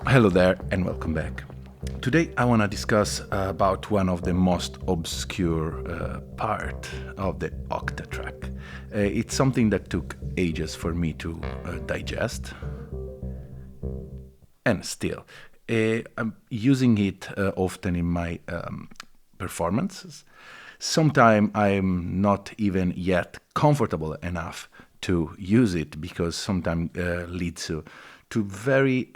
Hello there and welcome back. Today I want to discuss about one of the most obscure part of the Octatrack. It's something that took ages for me to digest, and still I'm using it often in my performances. Sometimes I'm not even yet comfortable enough to use it because sometimes leads to very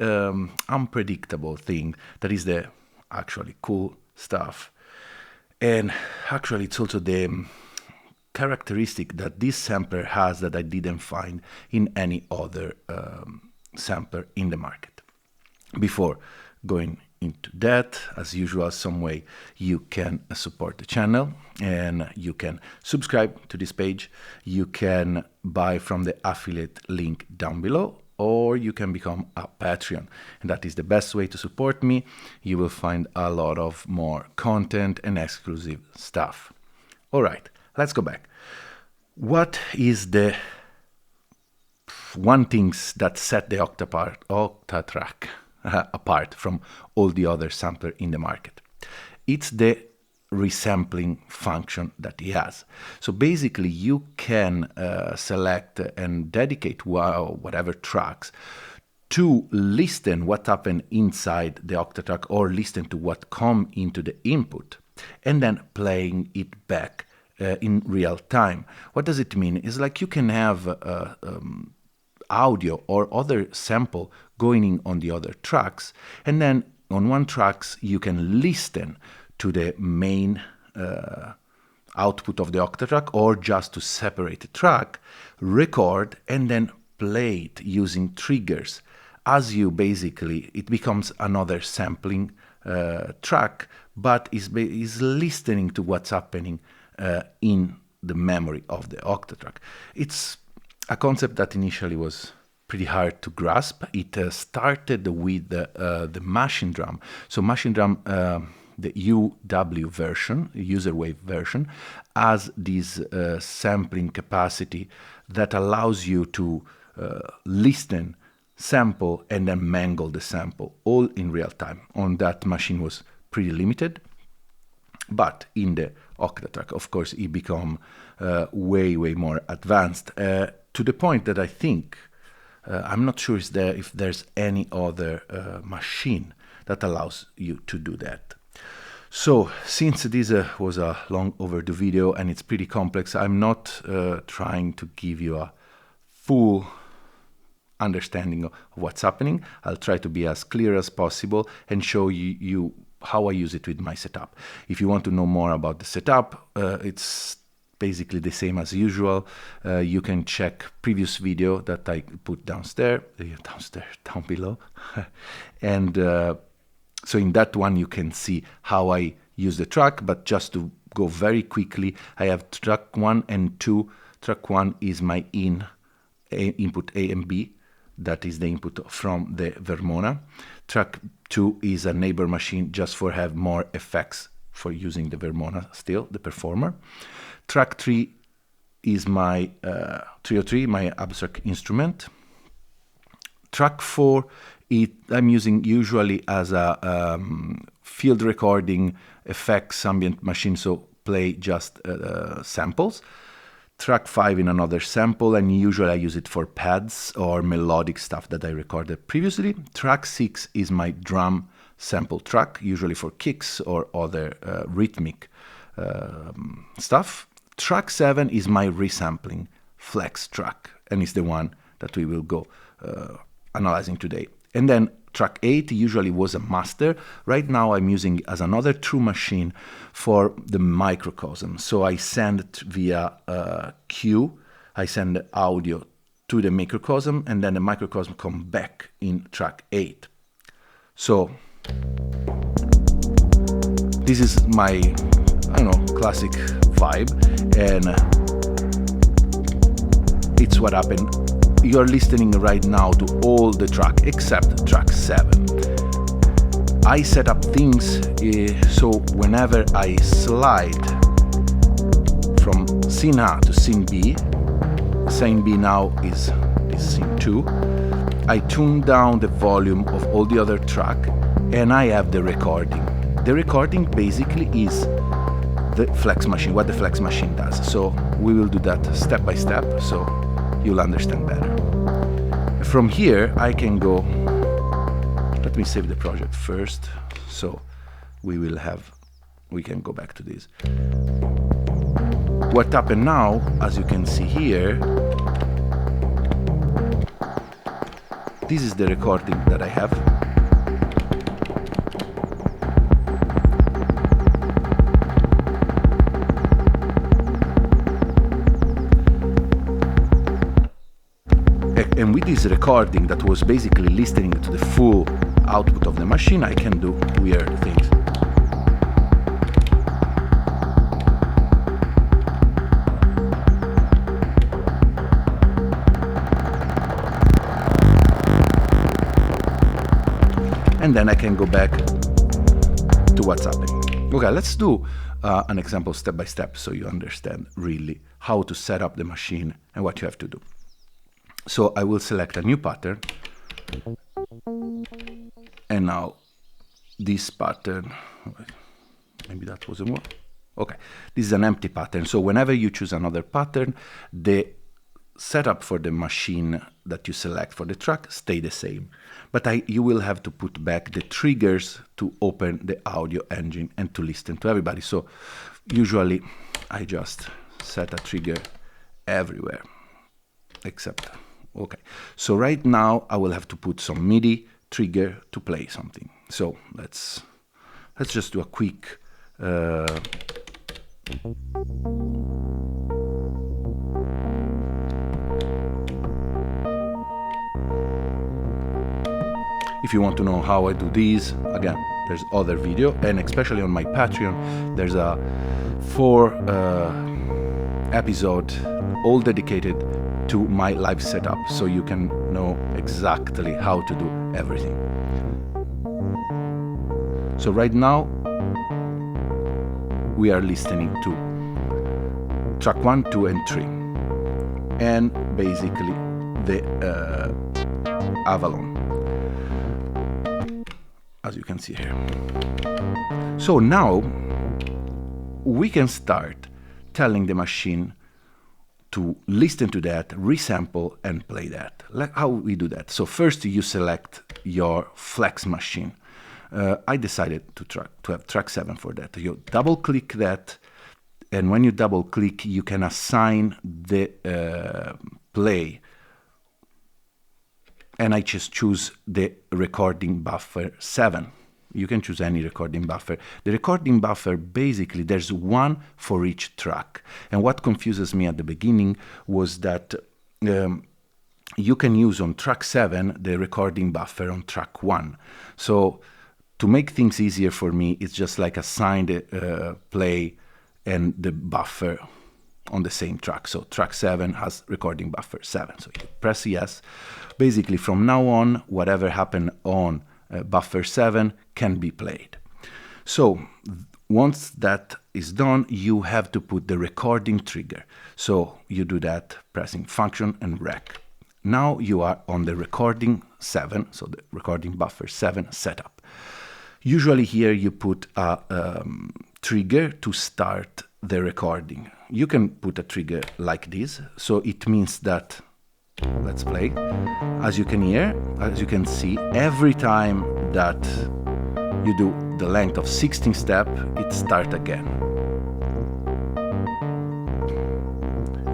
unpredictable thing that is the actually cool stuff. And actually it's also the characteristic that this sampler has that I didn't find in any other sampler in the market. Before going into that, as usual, some way you can support the channel and you can subscribe to this page. You can buy from the affiliate link down below, or you can become a Patreon, and that is the best way to support me. You will find a lot of more content and exclusive stuff. All right, let's go back. What is the one things that set the Octatrack apart from all the other samplers in the market? It's the resampling function that he has. So basically you can select and dedicate whatever tracks to listen what happened inside the Octatrack or listen to what come into the input and then playing it back in real time. What does it mean? It's like you can have audio or other sample going in on the other tracks, and then on one tracks you can listen to the main output of the Octatrack, or just to separate the track, record, and then play it using triggers. As you basically, it becomes another sampling track, but is listening to what's happening in the memory of the Octatrack. It's a concept that initially was pretty hard to grasp. It started with the machine drum. So machine drum, the UW version, user wave version, has this sampling capacity that allows you to listen, sample, and then mangle the sample all in real time. On that machine was pretty limited, but in the Octatrack, of course, it become way more advanced to the point that I think I'm not sure if there's any other machine that allows you to do that. So, since this was a long overdue video and it's pretty complex, I'm not trying to give you a full understanding of what's happening. I'll try to be as clear as possible and show you how I use it with my setup. If you want to know more about the setup, it's basically the same as usual. You can check previous video that I put down below. And so in that one you can see how I use the track, but just to go very quickly, I have track 1 and 2. Track 1 is my input A and B, that is the input from the Vermona. Track 2 is a neighbor machine just for have more effects for using the Vermona still, the Perfourmer. Track 3 is my 303, my abstract instrument. Track 4 I'm using usually as a field recording effects ambient machine, so play just samples. Track 5 in another sample, and usually I use it for pads or melodic stuff that I recorded previously. Track 6 is my drum sample track, usually for kicks or other rhythmic stuff. Track 7 is my resampling flex track, and it's the one that we will go analyzing today. And then track 8 usually was a master. Right now I'm using as another true machine for the microcosm. So I send it via Q, I send the audio to the microcosm, and then the microcosm come back in track 8. So this is my, I don't know, classic vibe, and it's what happened. You're listening right now to all the track except track 7. I set up things so whenever I slide from scene A to scene B, scene B now is scene 2, I tune down the volume of all the other track, and I have the recording. The recording basically is the flex machine, what the flex machine does. So we will do that step by step, so you'll understand better. From here, I can go, let me save the project first, so we can go back to this. What happened now, as you can see here, this is the recording that I have. And with this recording that was basically listening to the full output of the machine, I can do weird things. And then I can go back to what's happening. Okay, let's do an example step by step so you understand really how to set up the machine and what you have to do. So I will select a new pattern, and now this pattern, maybe that wasn't one. Okay, this is an empty pattern. So whenever you choose another pattern, the setup for the machine that you select for the track stay the same. But you will have to put back the triggers to open the audio engine and to listen to everybody. So usually I just set a trigger everywhere, except, okay. So right now I will have to put some MIDI trigger to play something. So let's just do a quick if you want to know how I do these, again, there's other video, and especially on my Patreon, there's a 4 episode all dedicated to my live setup, so you can know exactly how to do everything. So right now, we are listening to track 1, 2, and 3, and basically the Avalon, as you can see here. So now we can start telling the machine to listen to that, resample, and play that. Like how we do that. So first you select your flex machine. I decided to have track 7 for that. You double click that, and when you double click, you can assign the play. And I just choose the recording buffer 7. You can choose any recording buffer. The recording buffer, basically, there's one for each track. And what confuses me at the beginning was that you can use on track 7 the recording buffer on track 1. So to make things easier for me, it's just like assign the play and the buffer on the same track. So track 7 has recording buffer 7. So you press yes. Basically, from now on, whatever happened on buffer 7 can be played. So once that is done, you have to put the recording trigger. So you do that pressing function and rec. Now you are on the recording 7, so the recording buffer 7 setup. Usually here you put a trigger to start the recording. You can put a trigger like this, so it means that, let's play. As you can hear, as you can see, every time that you do the length of 16 steps, it starts again.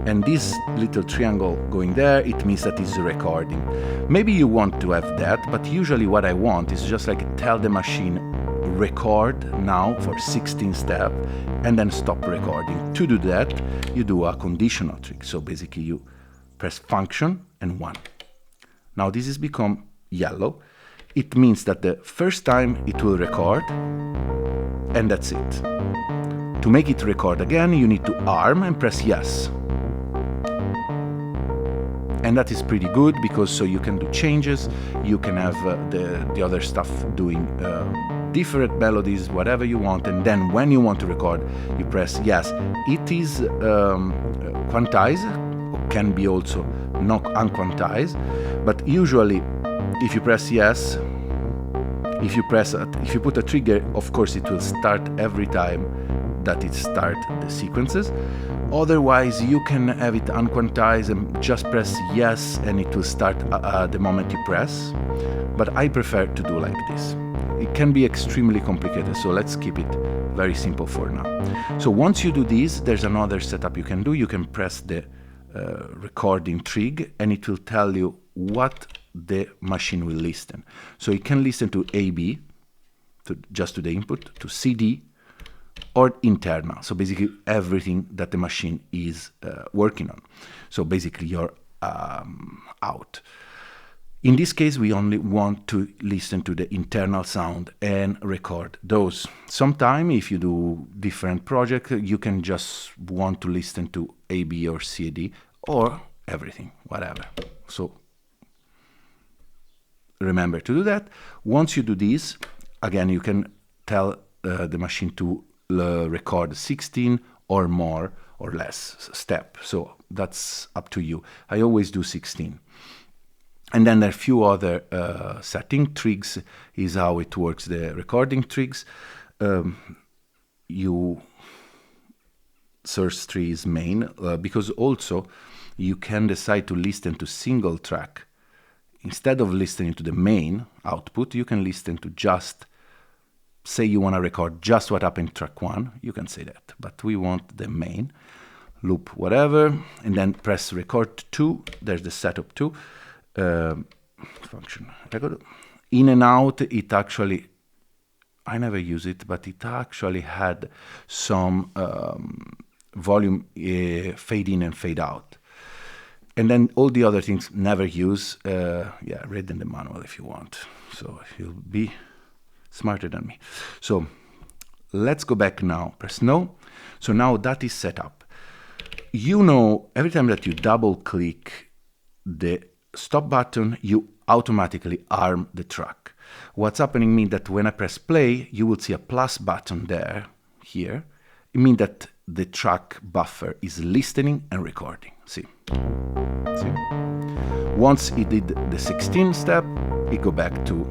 And this little triangle going there, it means that it's recording. Maybe you want to have that, but usually what I want is just like tell the machine record now for 16 steps and then stop recording. To do that, you do a conditional trick. So basically you press function and 1. Now this has become yellow. It means that the first time it will record, and that's it. To make it record again, you need to arm and press yes. And that is pretty good, because so you can do changes, you can have the other stuff doing different melodies, whatever you want, and then when you want to record, you press yes. It is quantized, can be also not unquantized, but usually if you press yes, if you put a trigger, of course it will start every time that it starts the sequences. Otherwise, you can have it unquantized and just press yes and it will start the moment you press. But I prefer to do like this. It can be extremely complicated, so let's keep it very simple for now. So once you do this, there's another setup you can do. You can press the recording trig and it will tell you what the machine will listen. So it can listen to AB, just to the input, to CD, or internal. So basically everything that the machine is working on. So basically your out. In this case, we only want to listen to the internal sound and record those. Sometimes, if you do different projects, you can just want to listen to AB or CD or everything, whatever. So remember to do that. Once you do this, again, you can tell the machine to record 16 or more or less step. So that's up to you. I always do 16. And then there are a few other setting trigs is how it works, the recording trigs. You source tree is main, because also you can decide to listen to single track. Instead of listening to the main output, you can listen to just, say you want to record just what happened in track 1, you can say that. But we want the main, loop whatever, and then press record 2, there's the setup 2. Function record. In and out, it actually, I never use it, but it actually had some volume fade in and fade out. And then all the other things never use. Yeah, read in the manual if you want. So you'll be smarter than me. So let's go back now. Press no. So now that is set up. You know, every time that you double click the stop button, you automatically arm the track. What's happening means that when I press play, you will see a plus button there, here. It means that the track buffer is listening and recording. See? Once it did the 16 step, it go back to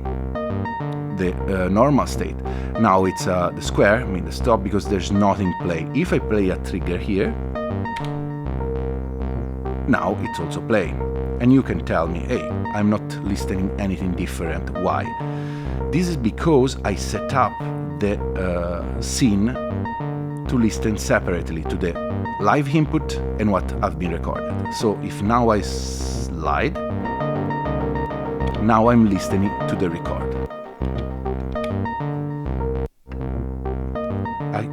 the normal state. Now it's the square, I mean the stop, because there's nothing play. If I play a trigger here, now it's also playing. And you can tell me, hey, I'm not listening anything different. Why? This is because I set up the scene to listen separately to the live input and what have been recorded. So if now I slide, now I'm listening to the record.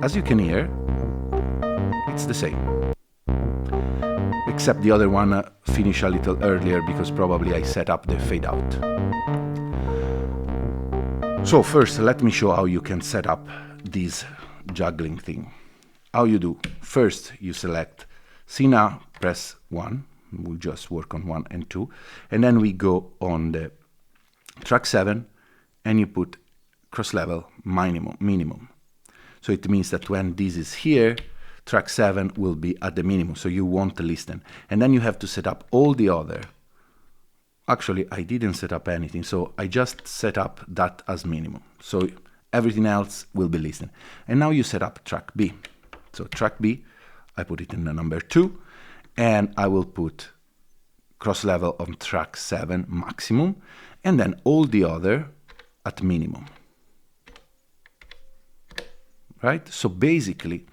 As you can hear, it's the same. Except the other one finished a little earlier because probably I set up the fade out. So first, let me show how you can set up this juggling thing. How you do? First, you select Sina, press 1. We'll just work on 1 and 2. And then we go on the track 7 and you put cross level minimum. So it means that when this is here, track 7 will be at the minimum, so you won't listen. And then you have to set up all the other. Actually, I didn't set up anything, so I just set up that as minimum. So everything else will be listened. And now you set up track B. So track B, I put it in the number 2, and I will put cross level on track 7 maximum, and then all the other at minimum. Right? So basically,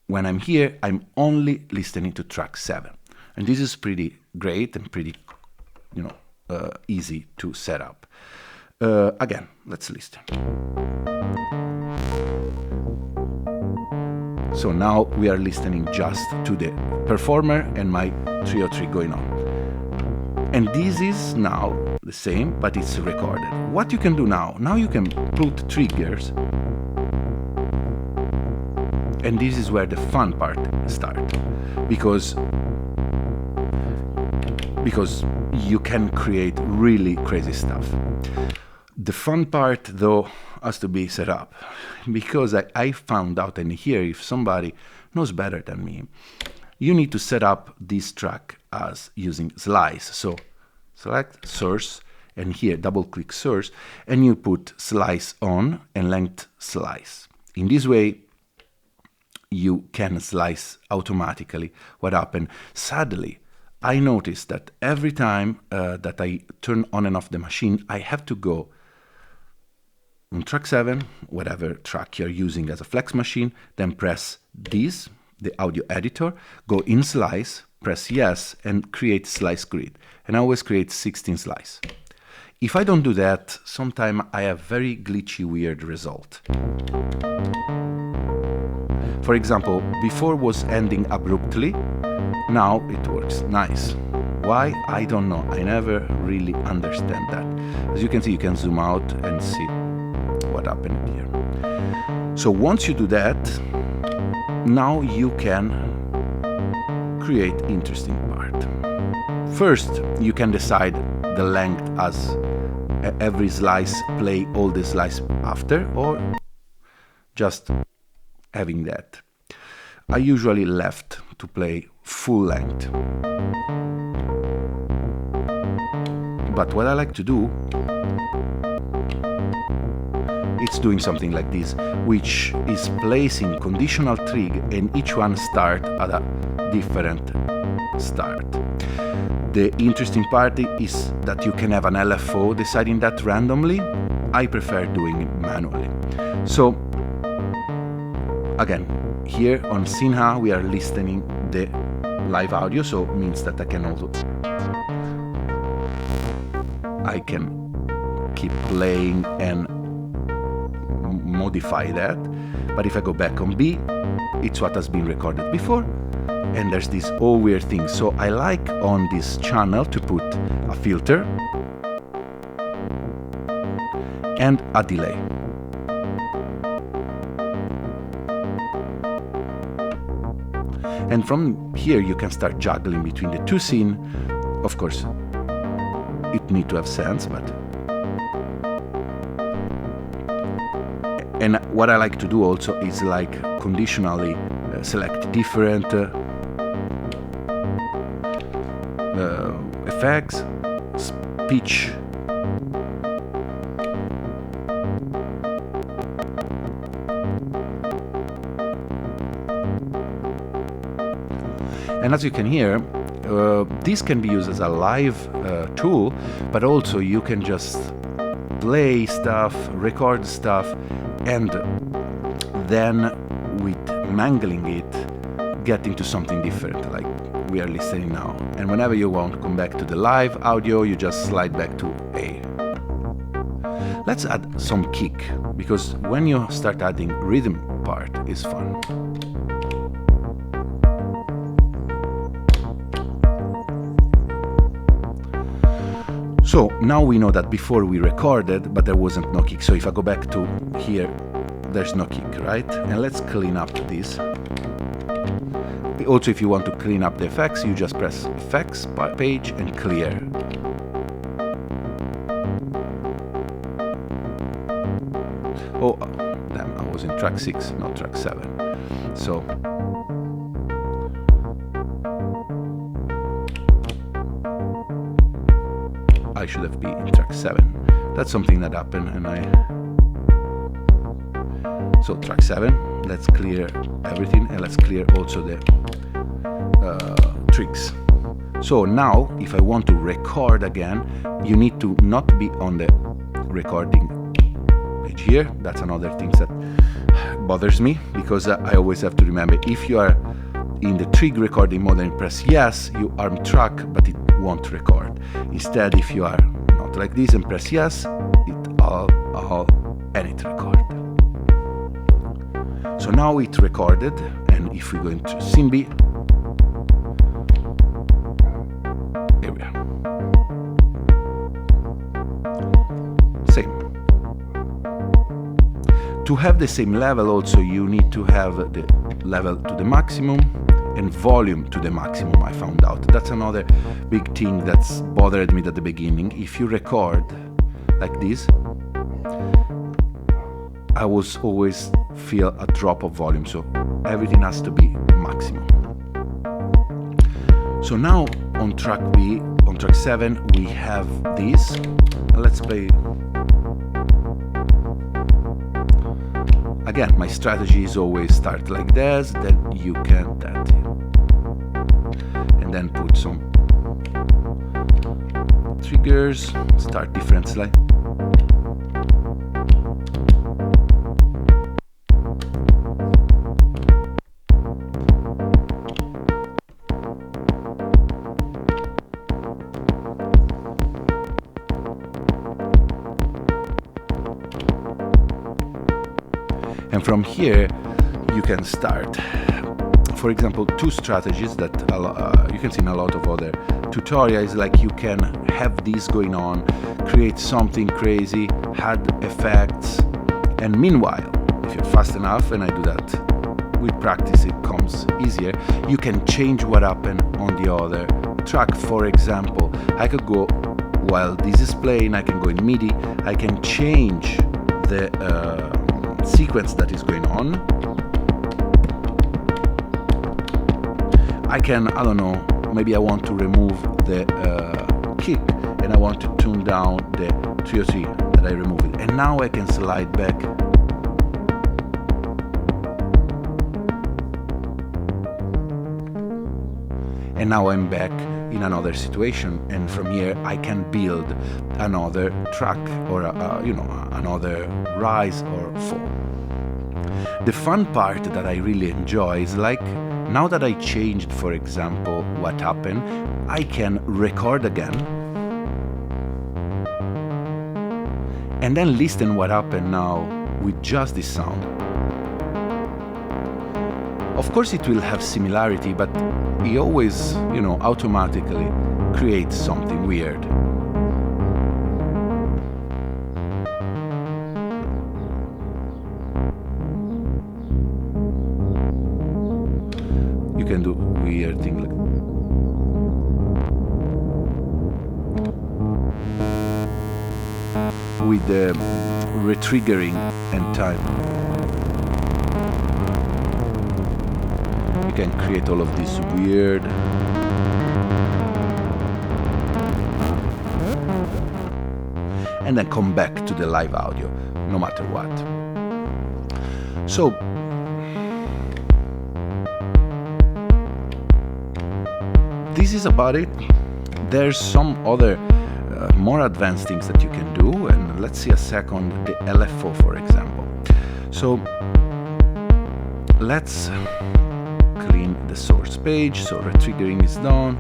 when I'm here, I'm only listening to track 7. And this is pretty great and pretty, easy to set up. Again, let's listen. So now we are listening just to the performer and my 303 going on. And this is now the same, but it's recorded. What you can do now you can put triggers. And this is where the fun part starts, because you can create really crazy stuff. The fun part, though, has to be set up, because I found out, and here, if somebody knows better than me, you need to set up this track as using slice. So select source, and here double click source, and you put slice on and length slice. In this way, you can slice automatically. What happened? Sadly, I noticed that every time that I turn on and off the machine, I have to go on track 7, whatever track you're using as a flex machine, then press this, the audio editor, go in slice, press yes, and create slice grid. And I always create 16 slice. If I don't do that, sometimes I have very glitchy, weird result. For example, before was ending abruptly, now it works nice. Why? I don't know. I never really understand that. As you can see, you can zoom out and see what happened here. So once you do that, now you can create interesting part. First, you can decide the length as every slice play all the slice after, or just having that. I usually left to play full length. But what I like to do, it's doing something like this, which is placing conditional trig and each one start at a different start. The interesting part is that you can have an LFO deciding that randomly. I prefer doing it manually. So again, here on Sinha we are listening the live audio, so it means that I can keep playing and modify that. But if I go back on B, it's what has been recorded before, and there's this all weird thing. So I like on this channel to put a filter and a delay. And from here you can start juggling between the two scenes. Of course, it needs to have sense, but... And what I like to do also is like conditionally select different effects, pitch, and as you can hear, this can be used as a live tool, but also you can just play stuff, record stuff, and then with mangling it, get into something different, like we are listening now. And whenever you want to come back to the live audio, you just slide back to A. Let's add some kick, because when you start adding rhythm part, it's fun. So now we know that before we recorded, but there wasn't no kick. So if I go back to here, there's no kick, right? And let's clean up this. Also, if you want to clean up the effects, you just press effects page and clear. Oh, damn, I was in track 6, not track 7. So I should have been in track 7. That's something that happened, and so track 7, let's clear everything, and let's clear also the tricks. So now, if I want to record again, you need to not be on the recording page here. That's another thing that bothers me, because I always have to remember, if you are in the trig recording mode and press yes, you arm track, but it won't record. Instead, if you are not like this and press yes, it all and it record. So now it recorded, and if we go into scene B, here we are. Same. To have the same level also, you need to have the level to the maximum and volume to the maximum, I found out. That's another big thing that's bothered me at the beginning. If you record like this, I was always feel a drop of volume, so everything has to be maximum. So now on track B, on track 7, we have this let's play. Again, my strategy is always start like this, then you can that, and then put some triggers, start different slide. And from here, you can start, for example, two strategies that you can see in a lot of other tutorials, like you can have this going on, create something crazy, add effects, and meanwhile, if you're fast enough, and I do that with practice, it comes easier, you can change what happened on the other track. For example, I could go, while this is playing, I can go in MIDI, I can change the sequence that is going on. I can, I don't know, maybe I want to remove the kick and I want to tune down the 303 that I removed, and now I can slide back. And now I'm back in another situation, and from here I can build another track or another rise or fall. The fun part that I really enjoy is, like, now that I changed, for example, what happened, I can record again and then listen what happened now with just this sound. Of course it will have similarity, but it always, automatically creates something weird. You can do weird things like with the retriggering and time. You can create all of this weird and then come back to the live audio no matter what. So this is about it. There's some other more advanced things that you can do, and let's see a second the LFO, for example. So let's clean the source page, so retriggering is done.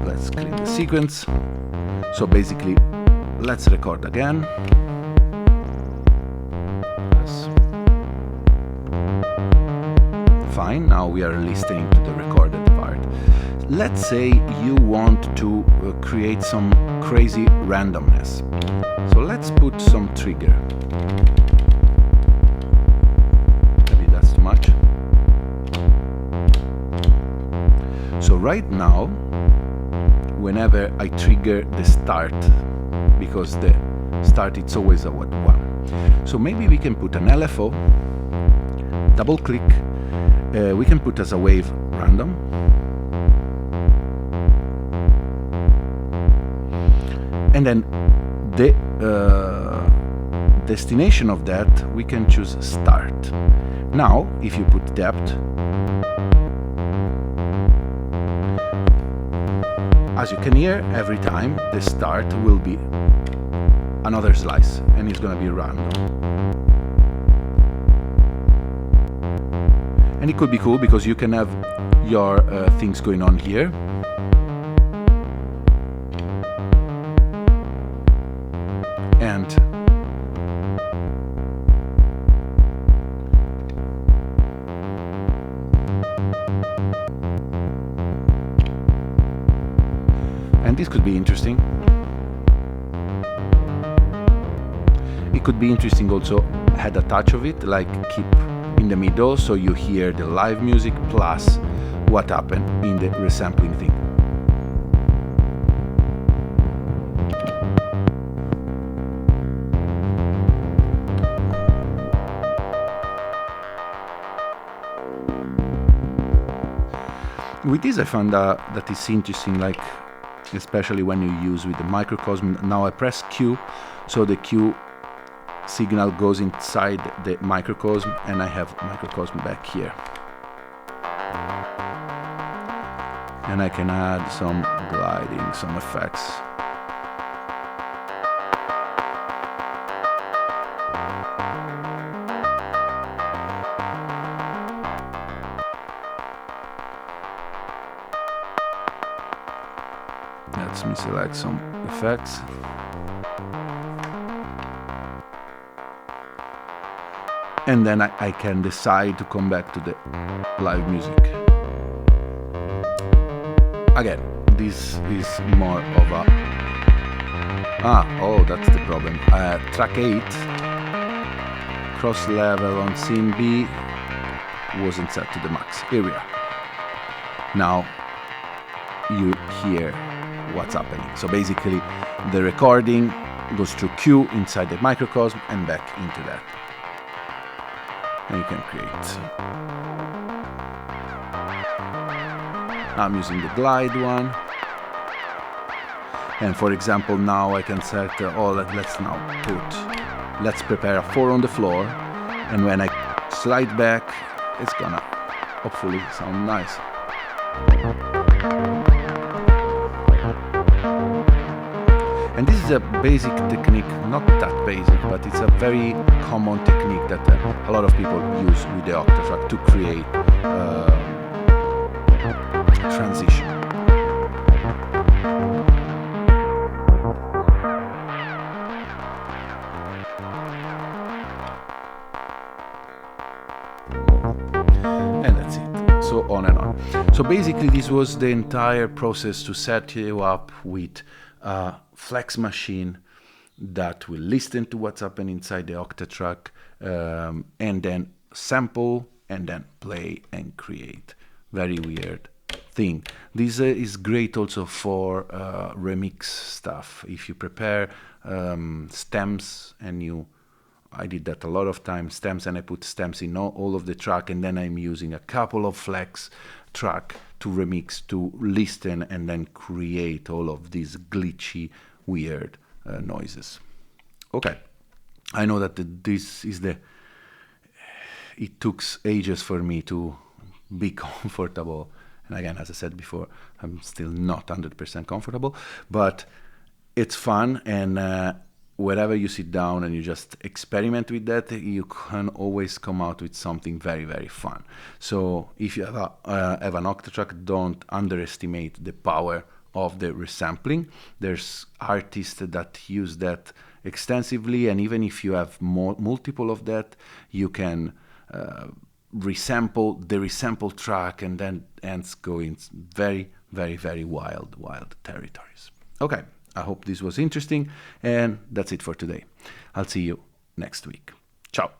Let's clean the sequence. So basically, let's record again. Fine, now we are listening to the recorded part. Let's say you want to create some crazy randomness. So let's put some trigger. Maybe that's too much. So right now, whenever I trigger the start, because the start it's always a 1. So maybe we can put an LFO, double click, we can put as a wave random, and then the destination of that we can choose start. Now if you put depth, as you can hear, every time the start will be another slice and it's going to be random. And it could be cool because you can have your things going on here. And this could be interesting. It could be interesting also add a touch of it, like keep in the middle so you hear the live music plus what happened in the resampling thing. With this I found that it's interesting, like especially when you use with the microcosm. Now I press Q, so the Q signal goes inside the microcosm, and I have microcosm back here. And I can add some gliding, some effects. Let me select some effects. And then I can decide to come back to the live music. Again, this is more of a... oh, that's the problem. Track 8, cross level on scene B wasn't set to the max. Here we are. Now you hear what's happening. So basically the recording goes through Q inside the microcosm and back into that. And you can create. I'm using the glide one. And for example, now I can set, let's prepare a 4 on the floor. And when I slide back, it's gonna hopefully sound nice. And this is a basic technique, not that basic, but it's a very common technique that a lot of people use with the Octatrack to create transition. And that's it. So on and on. So basically this was the entire process to set you up with Flex machine that will listen to what's happening inside the Octatrack, and then sample and then play and create. Very weird thing. This is great also for remix stuff. If you prepare stems and I did that a lot of times, stems, and I put stems in all of the track, and then I'm using a couple of flex track to remix, to listen, and then create all of these glitchy, weird noises. Okay, I know that this is it took ages for me to be comfortable, and again, as I said before, I'm still not 100% comfortable, but it's fun, and wherever you sit down and you just experiment with that, you can always come out with something very, very fun. So if you have an Octatrack, don't underestimate the power of the resampling. There's artists that use that extensively, and even if you have multiple of that, you can resample the resample track, and then ends go in very, very, very wild territories. Okay, I hope this was interesting, and that's it for today. I'll see you next week. Ciao.